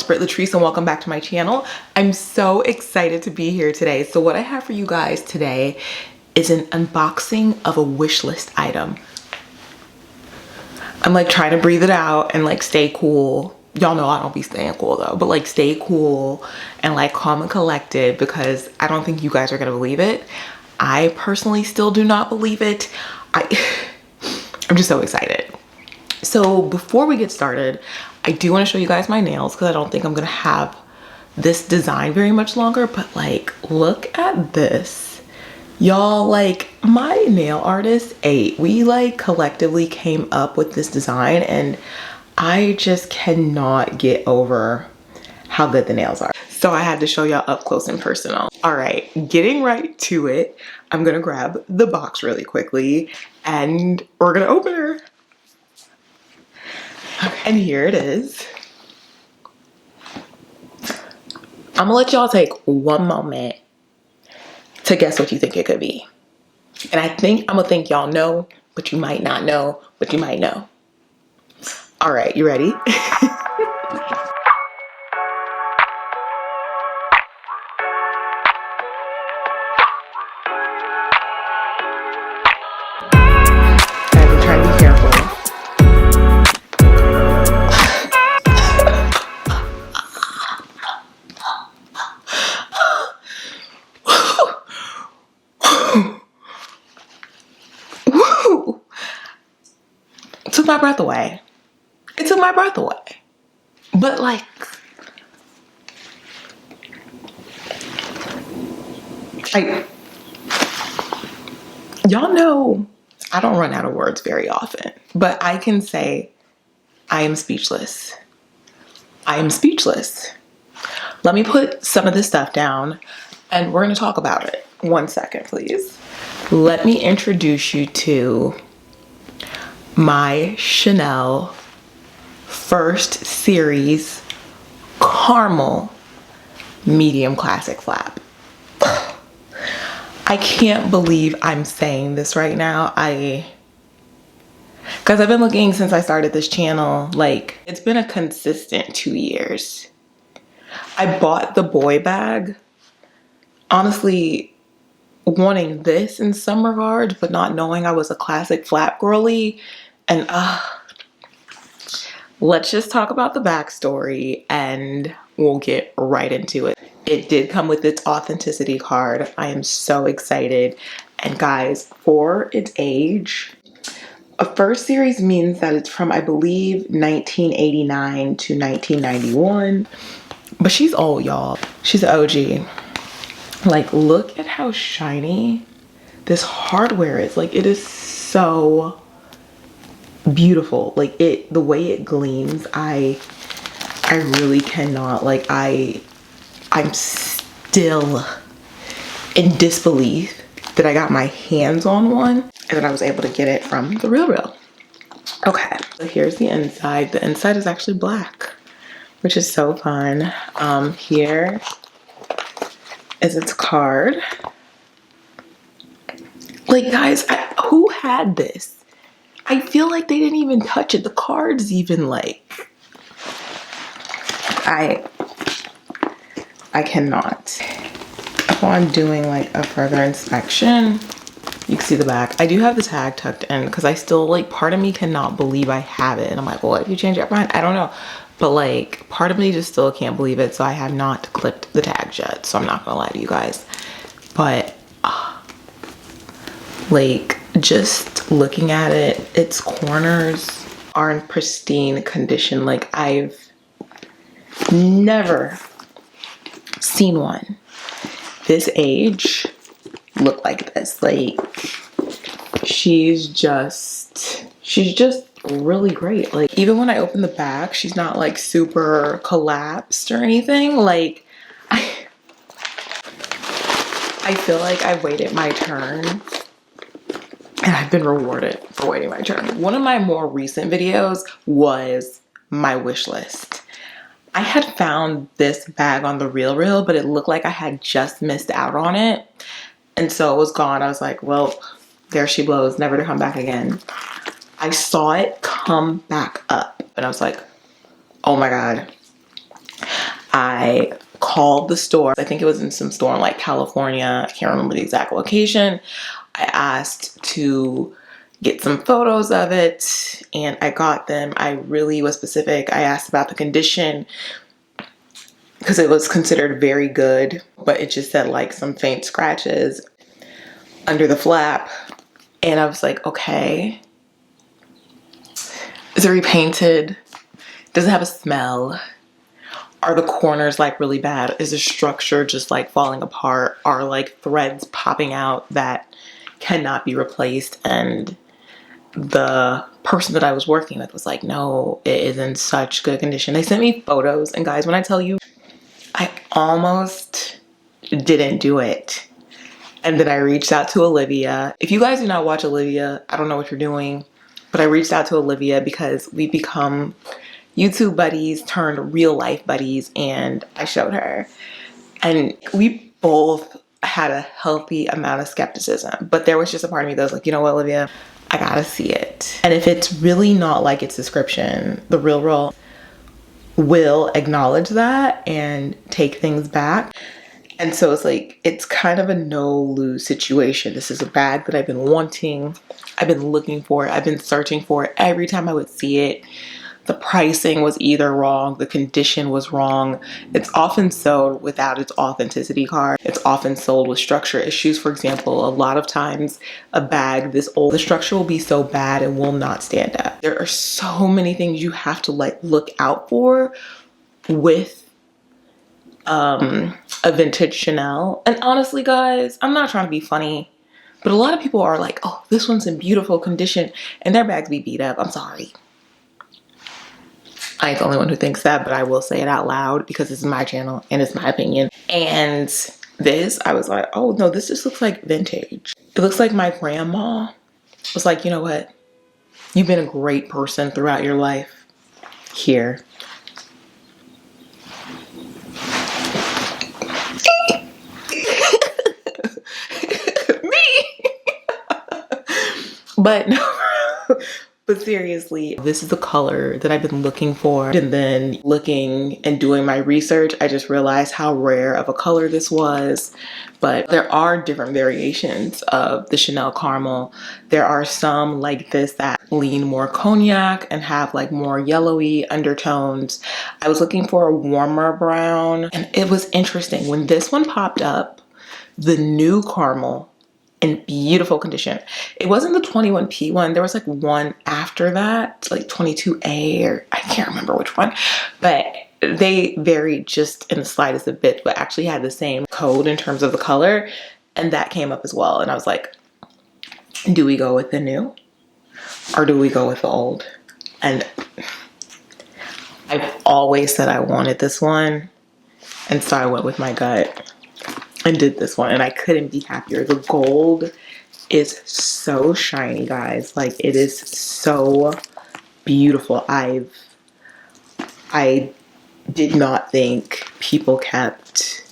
Britt Latrice and welcome back to my channel. I'm so excited to be here today. So what I have for you guys today is an unboxing of a wish list item. I'm like trying to breathe it out and like stay cool. Y'all know I don't be staying cool though, but like stay cool and like calm and collected because I don't think you guys are gonna believe it. I personally still do not believe it. I'm just so excited. So before we get started, I do want to show you guys my nails because I don't think I'm gonna have this design very much longer, but like look at this. Y'all, like my nail artist ate. We like collectively came up with this design and I just cannot get over how good the nails are. So I had to show y'all up close and personal. All right, getting right to it. I'm gonna grab the box really quickly and we're gonna open her. And here it is. I'm gonna let y'all take one moment to guess what you think it could be. And I think I'm gonna think y'all know, but you might not know, but you might know. All right, you ready? I'm trying to be careful. Woo! It took my breath away. It took my breath away. But like, y'all know I don't run out of words very often, but I can say I am speechless. I am speechless. Let me put some of this stuff down and we're gonna talk about it. 1 second, please. Let me introduce you to my Chanel first series caramel medium classic flap. I can't believe I'm saying this right now. Because I've been looking since I started this channel. Like, it's been a consistent 2 years. I bought the boy bag, honestly wanting this in some regards, but not knowing I was a classic flap girly. And let's just talk about the backstory and we'll get right into it. It did come with its authenticity card. I am so excited. And guys, for its age, a first series means that it's from, I believe, 1989 to 1991. But she's old, y'all. She's an OG. Like, look at how shiny this hardware is. Like, it is so beautiful. Like, the way it gleams, I really cannot. Like, I'm still in disbelief that I got my hands on one and that I was able to get it from The RealReal. Okay, so here's the inside. The inside is actually black, which is so fun. Here is its card. Like, guys, who had this? I feel like they didn't even touch it. The card's even like, I cannot. Upon doing like a further inspection, you can see the back. I do have the tag tucked in because I still, like, part of me cannot believe I have it. And I'm like, well, what if you change your mind? I don't know. But like, part of me just still can't believe it. So I have not clipped the tags yet. So I'm not gonna lie to you guys. But like, just looking at it, its corners are in pristine condition. Like, I've never seen one this age look like this. Like, she's just really great. Like, even when I open the back, she's not like super collapsed or anything. Like, I feel like I've waited my turn and I've been rewarded for waiting my turn. One of my more recent videos was my wish list. I had found this bag on The RealReal, but it looked like I had just missed out on it. And so it was gone. I was like, well, there she blows, never to come back again. I saw it come back up and I was like, oh my God. I called the store. I think it was in some store in like California. I can't remember the exact location. I asked to get some photos of it and I got them. I really was specific. I asked about the condition because it was considered very good, but it just said like some faint scratches under the flap. And I was like, okay. Is it repainted? Does it have a smell? Are the corners like really bad? Is the structure just like falling apart? Are like threads popping out that cannot be replaced? And the person that I was working with was like, no, it is in such good condition. They sent me photos, and guys, when I tell you, I almost didn't do it. And then I reached out to Olivia. If you guys do not watch Olivia, I don't know what you're doing, but I reached out to Olivia because we become YouTube buddies turned real life buddies, and I showed her. And we both had a healthy amount of skepticism, but there was just a part of me that was like, you know what, Olivia, I gotta see it. And if it's really not like its description, the real will acknowledge that and take things back. And so it's like, it's kind of a no-lose situation. This is a bag that I've been wanting. I've been looking for it. I've been searching for it. Every time I would see it, the pricing was either wrong, the condition was wrong. It's often sold without its authenticity card. It's often sold with structure issues. For example, a lot of times a bag this old, the structure will be so bad it will not stand up. There are so many things you have to like look out for with a vintage Chanel. And honestly, guys, I'm not trying to be funny, but a lot of people are like, oh, this one's in beautiful condition, and their bags be beat up. I'm sorry. I ain't the only one who thinks that, but I will say it out loud because this is my channel and it's my opinion. And this, I was like, oh no, this just looks like vintage. It looks like my grandma was like, you know what? You've been a great person throughout your life. Here. But no, but seriously, this is the color that I've been looking for. And then looking and doing my research, I just realized how rare of a color this was. But there are different variations of the Chanel Caramel. There are some like this that lean more cognac and have like more yellowy undertones. I was looking for a warmer brown, and it was interesting. When this one popped up, the new caramel, in beautiful condition. It wasn't the 21P one. There was like one after that, like 22A, or I can't remember which one, but they varied just in the slightest a bit, but actually had the same code in terms of the color. And that came up as well. And I was like, do we go with the new or do we go with the old? And I've always said I wanted this one. And so I went with my gut and did this one, and I couldn't be happier. The gold is so shiny, guys. Like, it is so beautiful. I did not think people kept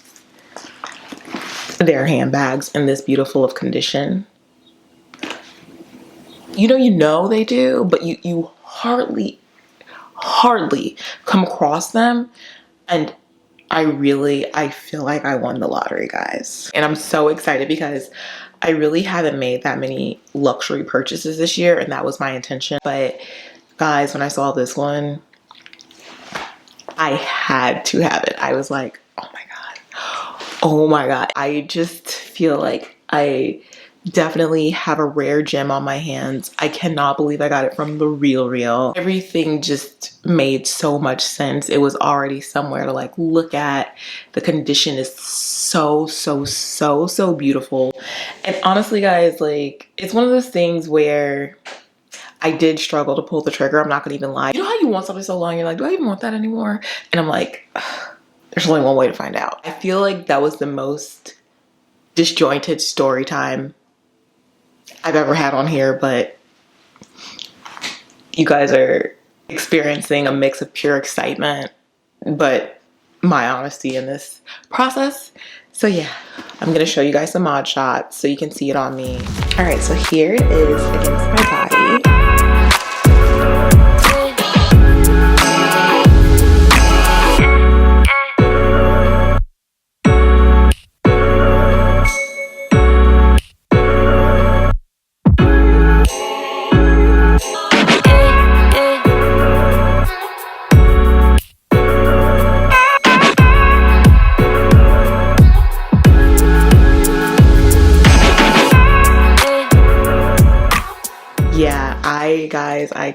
their handbags in this beautiful of condition. You know they do, but you hardly come across them. And I feel like I won the lottery, guys. And I'm so excited because I really haven't made that many luxury purchases this year, and that was my intention. But guys, when I saw this one, I had to have it. I was like, oh my God. Oh my God. I just feel like I definitely have a rare gem on my hands. I cannot believe I got it from the real. Everything just made so much sense. It was already somewhere to like look at. The condition is so beautiful. And honestly, guys, like, it's one of those things where I did struggle to pull the trigger. I'm not gonna even lie. You know how you want something so long, you're like, do I even want that anymore? And I'm like, ugh, there's only one way to find out. I feel like that was the most disjointed story time I've ever had on here, but you guys are experiencing a mix of pure excitement, but my honesty in this process. So yeah, I'm gonna show you guys some mod shots so you can see it on me. All right, so here it is against my body. yeah, I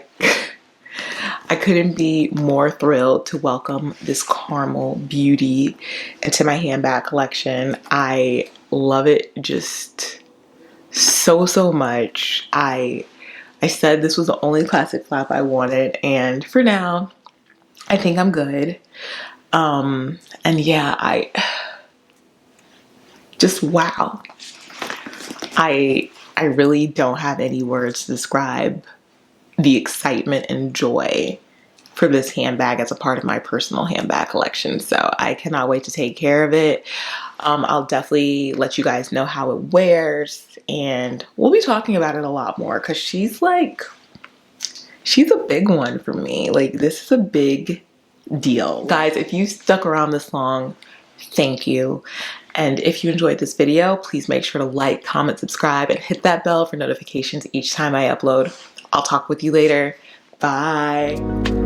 I couldn't be more thrilled to welcome this caramel beauty into my handbag collection. I love it just so much. I said this was the only classic flap I wanted, and for now, I think I'm good. And yeah, I just wow. I really don't have any words to describe the excitement and joy for this handbag as a part of my personal handbag collection. So I cannot wait to take care of it. I'll definitely let you guys know how it wears, and we'll be talking about it a lot more because she's a big one for me. Like, this is a big deal. Guys, if you stuck around this long, thank you. And if you enjoyed this video, please make sure to like, comment, subscribe, and hit that bell for notifications each time I upload. I'll talk with you later. Bye.